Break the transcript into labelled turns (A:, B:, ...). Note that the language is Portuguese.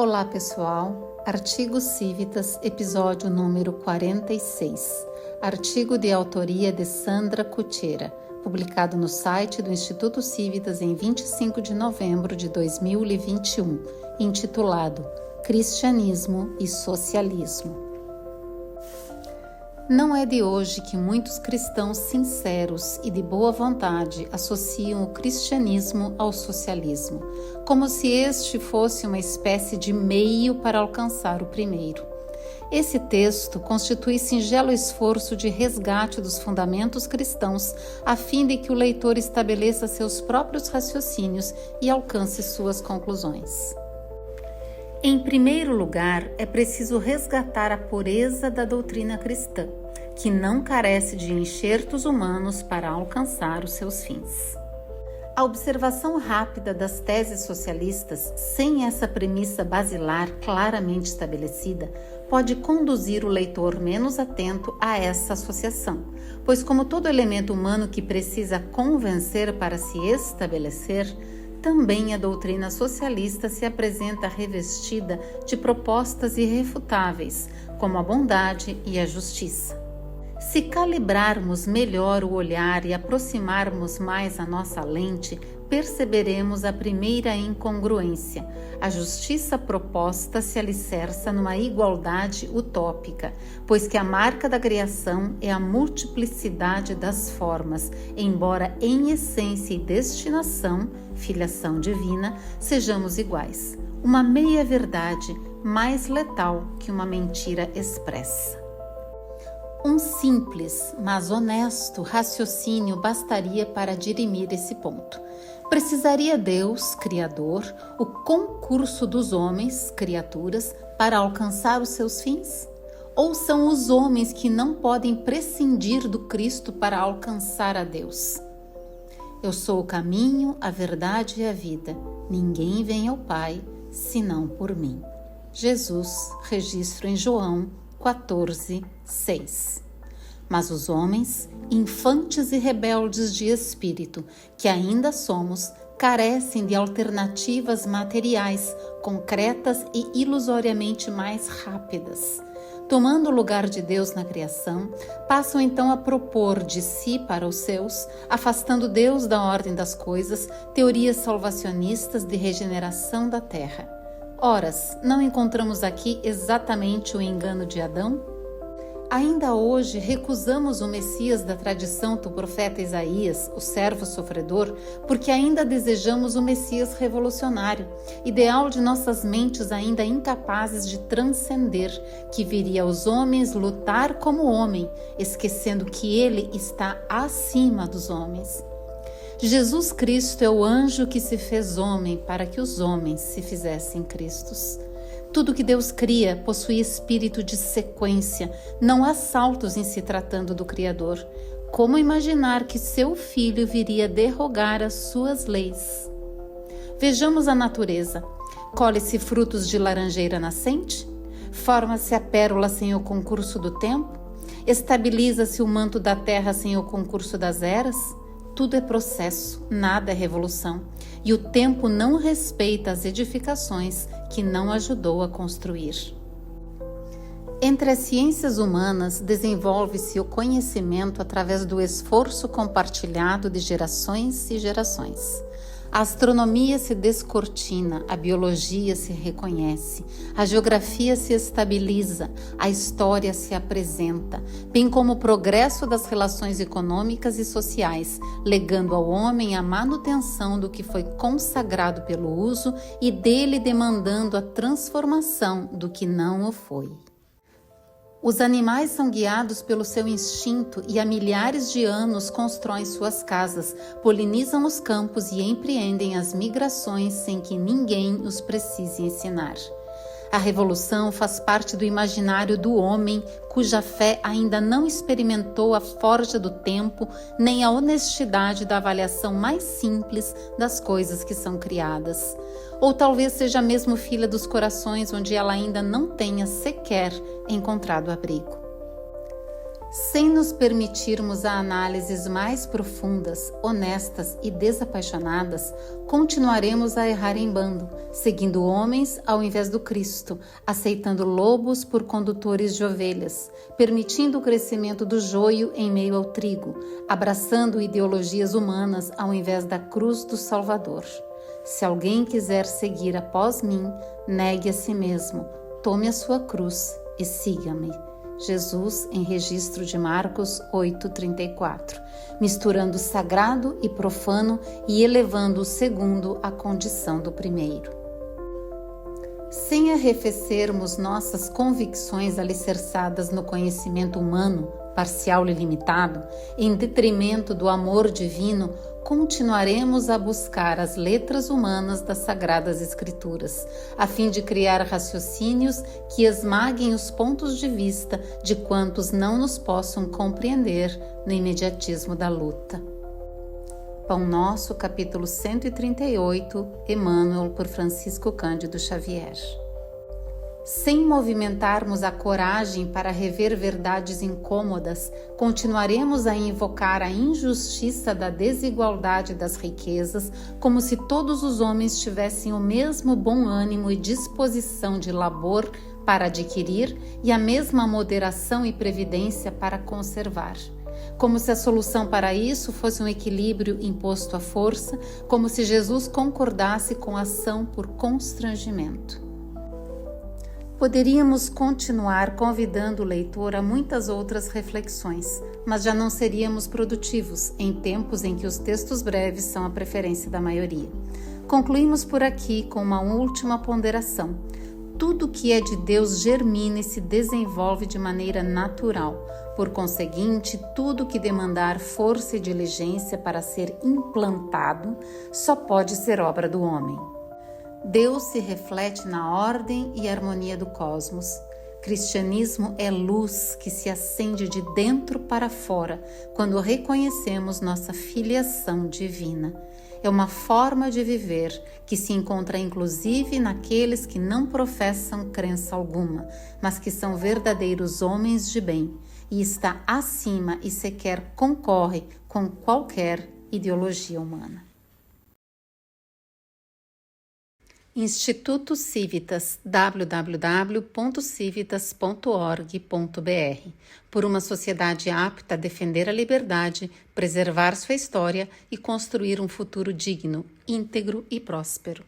A: Olá pessoal, Artigo Civitas, episódio número 46, artigo de autoria de Sandra Cutera, publicado no site do Instituto Civitas em 25 de novembro de 2021, intitulado Cristianismo e Socialismo. Não é de hoje que muitos cristãos sinceros e de boa vontade associam o cristianismo ao socialismo, como se este fosse uma espécie de meio para alcançar o primeiro. Esse texto constitui singelo esforço de resgate dos fundamentos cristãos, a fim de que o leitor estabeleça seus próprios raciocínios e alcance suas conclusões. Em primeiro lugar, é preciso resgatar a pureza da doutrina cristã, que não carece de enxertos humanos para alcançar os seus fins. A observação rápida das teses socialistas, sem essa premissa basilar claramente estabelecida, pode conduzir o leitor menos atento a essa associação, pois como todo elemento humano que precisa convencer para se estabelecer, também a doutrina socialista se apresenta revestida de propostas irrefutáveis, como a bondade e a justiça. Se calibrarmos melhor o olhar e aproximarmos mais a nossa lente, perceberemos a primeira incongruência. A justiça proposta se alicerça numa igualdade utópica, pois que a marca da criação é a multiplicidade das formas, embora em essência e destinação, filiação divina, sejamos iguais. Uma meia-verdade mais letal que uma mentira expressa. Um simples, mas honesto raciocínio bastaria para dirimir esse ponto. Precisaria Deus, Criador, o concurso dos homens, criaturas, para alcançar os seus fins? Ou são os homens que não podem prescindir do Cristo para alcançar a Deus? Eu sou o caminho, a verdade e a vida. Ninguém vem ao Pai, senão por mim. Jesus, registro em João 14:6. Mas os homens, infantes e rebeldes de espírito, que ainda somos, carecem de alternativas materiais, concretas e ilusoriamente mais rápidas. Tomando o lugar de Deus na criação, passam então a propor de si para os seus, afastando Deus da ordem das coisas, teorias salvacionistas de regeneração da terra. Oras, não encontramos aqui exatamente o engano de Adão? Ainda hoje recusamos o Messias da tradição do profeta Isaías, o servo sofredor, porque ainda desejamos o Messias revolucionário, ideal de nossas mentes ainda incapazes de transcender, que viria aos homens lutar como homem, esquecendo que ele está acima dos homens. Jesus Cristo é o anjo que se fez homem para que os homens se fizessem Cristos. Tudo que Deus cria possui espírito de sequência, não há saltos em se tratando do Criador. Como imaginar que seu filho viria derrogar as suas leis? Vejamos a natureza. Colhe-se frutos de laranjeira nascente? Forma-se a pérola sem o concurso do tempo? Estabiliza-se o manto da terra sem o concurso das eras? Tudo é processo, nada é revolução, e o tempo não respeita as edificações que não ajudou a construir. Entre as ciências humanas, desenvolve-se o conhecimento através do esforço compartilhado de gerações e gerações. A astronomia se descortina, a biologia se reconhece, a geografia se estabiliza, a história se apresenta, bem como o progresso das relações econômicas e sociais, legando ao homem a manutenção do que foi consagrado pelo uso e dele demandando a transformação do que não o foi. Os animais são guiados pelo seu instinto e há milhares de anos constroem suas casas, polinizam os campos e empreendem as migrações sem que ninguém os precise ensinar. A revolução faz parte do imaginário do homem, cuja fé ainda não experimentou a forja do tempo, nem a honestidade da avaliação mais simples das coisas que são criadas. Ou talvez seja mesmo filha dos corações onde ela ainda não tenha sequer encontrado abrigo. Sem nos permitirmos a análises mais profundas, honestas e desapaixonadas, continuaremos a errar em bando, seguindo homens ao invés do Cristo, aceitando lobos por condutores de ovelhas, permitindo o crescimento do joio em meio ao trigo, abraçando ideologias humanas ao invés da cruz do Salvador. Se alguém quiser seguir após mim, negue a si mesmo, tome a sua cruz e siga-me. Jesus em registro de Marcos 8,34, misturando sagrado e profano e elevando o segundo à condição do primeiro. Sem arrefecermos nossas convicções alicerçadas no conhecimento humano, parcial e limitado, em detrimento do amor divino, continuaremos a buscar as letras humanas das Sagradas Escrituras, a fim de criar raciocínios que esmaguem os pontos de vista de quantos não nos possam compreender no imediatismo da luta. Pão Nosso, capítulo 138, Emmanuel, por Francisco Cândido Xavier. Sem movimentarmos a coragem para rever verdades incômodas, continuaremos a invocar a injustiça da desigualdade das riquezas, como se todos os homens tivessem o mesmo bom ânimo e disposição de labor para adquirir e a mesma moderação e previdência para conservar. Como se a solução para isso fosse um equilíbrio imposto à força, como se Jesus concordasse com a ação por constrangimento. Poderíamos continuar convidando o leitor a muitas outras reflexões, mas já não seríamos produtivos em tempos em que os textos breves são a preferência da maioria. Concluímos por aqui com uma última ponderação. Tudo que é de Deus germina e se desenvolve de maneira natural. Por conseguinte, tudo que demandar força e diligência para ser implantado só pode ser obra do homem. Deus se reflete na ordem e harmonia do cosmos. Cristianismo é luz que se acende de dentro para fora quando reconhecemos nossa filiação divina. É uma forma de viver que se encontra inclusive naqueles que não professam crença alguma, mas que são verdadeiros homens de bem, e está acima e sequer concorre com qualquer ideologia humana. Instituto Civitas, www.civitas.org.br, por uma sociedade apta a defender a liberdade, preservar sua história e construir um futuro digno, íntegro e próspero.